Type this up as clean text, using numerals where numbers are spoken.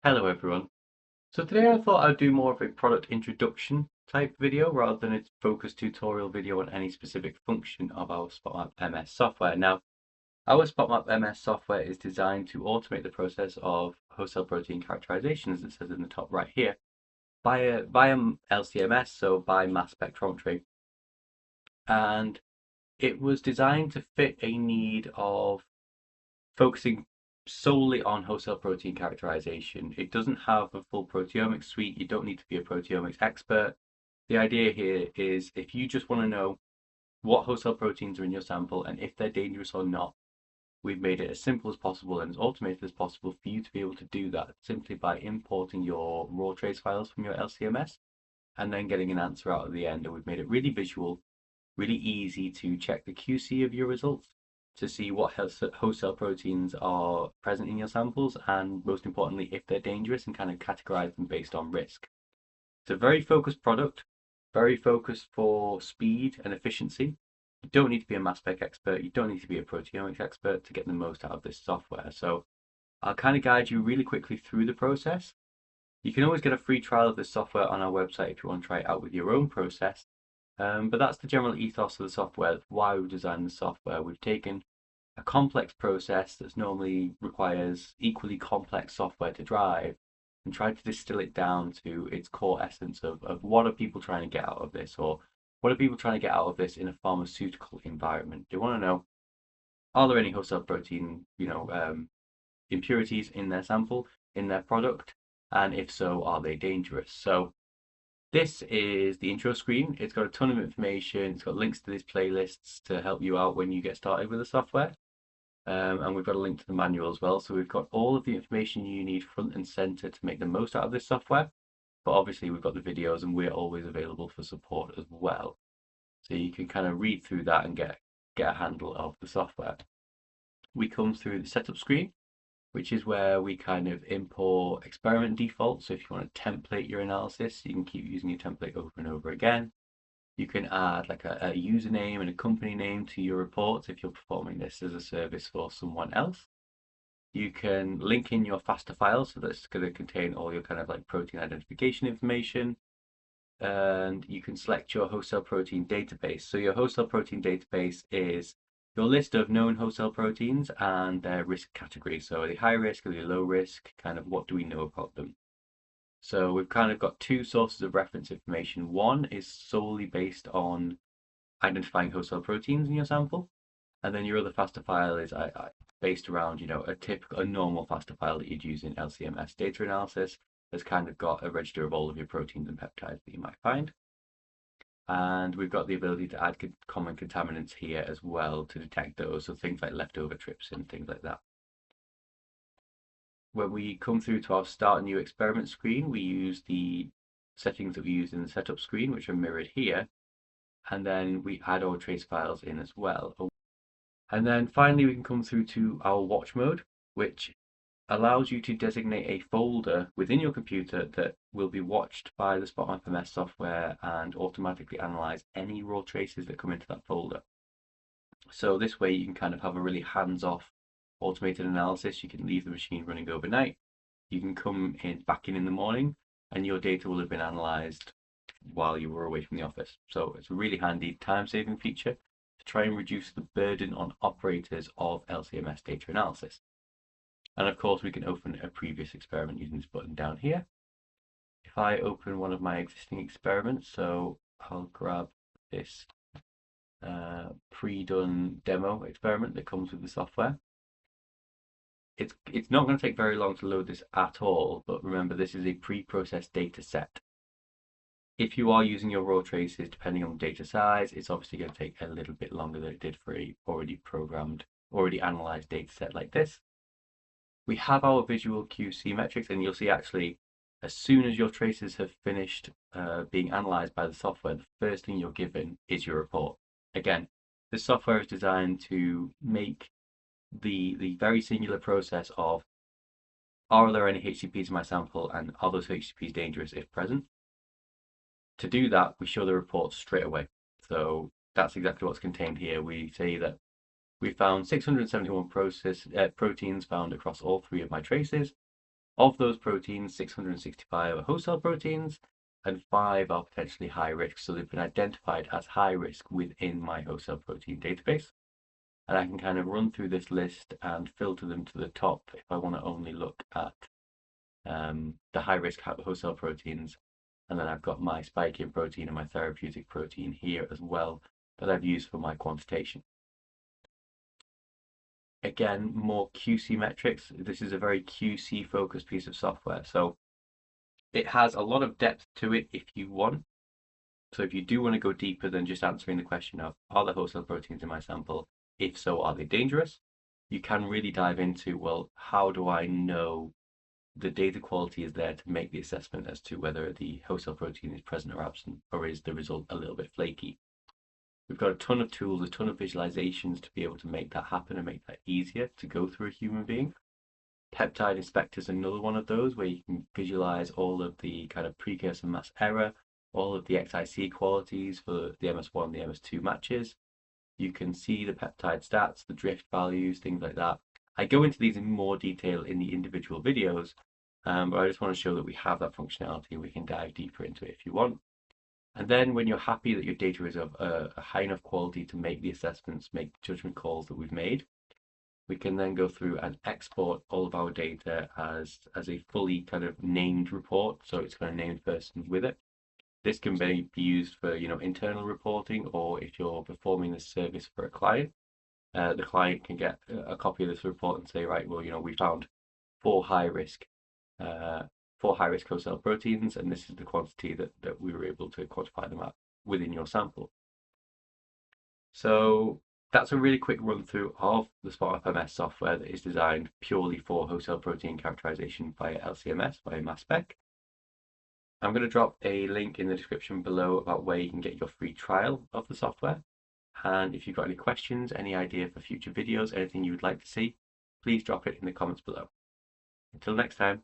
Hello everyone. So today I thought I'd do more of a product introduction type video rather than a focused tutorial video on any specific function of our SpotMap MS software. Now, our SpotMap MS software is designed to automate the process of host cell protein characterization, as it says in the top right here, via LCMS, so by mass spectrometry. And it was designed to fit a need of focusing solely on host cell protein characterization. It doesn't have a full proteomics suite. You don't need to be a proteomics expert. The idea here is if you just want to know what host cell proteins are in your sample and if they're dangerous or not, we've made it as simple as possible and as automated as possible for you to be able to do that simply by importing your raw trace files from your LCMS and then getting an answer out at the end. And we've made it really visual, really easy to check the QC of your results, to see what host cell proteins are present in your samples, and most importantly, if they're dangerous, and kind of categorize them based on risk. It's a very focused product, very focused for speed and efficiency. You don't need to be a mass spec expert, you don't need to be a proteomics expert to get the most out of this software. So I'll kind of guide you really quickly through the process. You can always get a free trial of this software on our website if you want to try it out with your own process. But that's the general ethos of the software. That's why we've designed the software. We've taken a complex process that normally requires equally complex software to drive and tried to distill it down to its core essence of what are people trying to get out of this, or what are people trying to get out of this in a pharmaceutical environment. They want to know, are there any host cell protein, impurities in their sample, in their product, and if so, are they dangerous? So this is the intro screen. It's got a ton of information. It's got links to these playlists to help you out when you get started with the software. And we've got a link to the manual as well. So we've got all of the information you need front and center to make the most out of this software. But obviously we've got the videos and we're always available for support as well. So you can kind of read through that and get a handle of the software. We come through the setup screen, which is where we kind of import experiment defaults. So if you want to template your analysis, you can keep using your template over and over again. You can add like a username and a company name to your reports if you're performing this as a service for someone else. You can link in your FASTA file, so that's going to contain all your kind of like protein identification information. And you can select your host cell protein database. So your host cell protein database is your list of known host cell proteins and their risk category. So are they high risk, are they low risk, kind of what do we know about them? So we've kind of got two sources of reference information. One is solely based on identifying host cell proteins in your sample, and then your other FASTA file is based around, a normal FASTA file that you'd use in LCMS data analysis. That's kind of got a register of all of your proteins and peptides that you might find. And we've got the ability to add common contaminants here as well to detect those, so things like leftover trypsin, things like that. When we come through to our start a new experiment screen, we use the settings that we use in the setup screen, which are mirrored here, and then we add our trace files in as well. And then finally we can come through to our watch mode, which allows you to designate a folder within your computer that will be watched by the SpotMap MS software and automatically analyze any raw traces that come into that folder. So this way you can kind of have a really hands-off automated analysis. You can leave the machine running overnight. You can come back in the morning and your data will have been analyzed while you were away from the office. So it's a really handy time-saving feature to try and reduce the burden on operators of LCMS data analysis. And of course, we can open a previous experiment using this button down here. If I open one of my existing experiments, so I'll grab this pre-done demo experiment that comes with the software. It's not going to take very long to load this at all, but remember this is a pre-processed data set. If you are using your raw traces, depending on data size, it's obviously going to take a little bit longer than it did for a already analyzed data set like this. We have our visual QC metrics, and you'll see actually as soon as your traces have finished being analyzed by the software, the first thing you're given is your report. Again, this software is designed to make the very singular process of are there any HCPs in my sample and are those HCPs dangerous if present? To do that, we show the report straight away. So that's exactly what's contained here. We say that we found 671 proteins found across all three of my traces. Of those proteins, 665 are host cell proteins and 5 are potentially high risk. So they've been identified as high risk within my host cell protein database. And I can kind of run through this list and filter them to the top if I want to only look at the high risk host cell proteins. And then I've got my spike-in protein and my therapeutic protein here as well that I've used for my quantitation. Again, more QC metrics. This is a very QC focused piece of software. So it has a lot of depth to it if you want. So if you do want to go deeper than just answering the question of, are there host cell proteins in my sample? If so, are they dangerous? You can really dive into, well, how do I know the data quality is there to make the assessment as to whether the host cell protein is present or absent, or is the result a little bit flaky? We've got a ton of tools, a ton of visualizations to be able to make that happen and make that easier to go through a human being. Peptide Inspector is another one of those where you can visualize all of the kind of precursor mass error, all of the XIC qualities for the MS1, the MS2 matches. You can see the peptide stats, the drift values, things like that. I go into these in more detail in the individual videos, but I just want to show that we have that functionality and we can dive deeper into it if you want. And then when you're happy that your data is of a high enough quality to make the assessments, make judgment calls that we've made, we can then go through and export all of our data as a fully kind of named report. So it's got a named person with it. This can be used for internal reporting, or if you're performing this service for a client, the client can get a copy of this report and say, right, well, we found four high risk host cell proteins, and this is the quantity that we were able to quantify them at within your sample. So that's a really quick run through of the SpotMap MS software that is designed purely for host cell protein characterization via LCMS, via mass spec. I'm going to drop a link in the description below about where you can get your free trial of the software. And if you've got any questions, any idea for future videos, anything you would like to see, please drop it in the comments below. Until next time.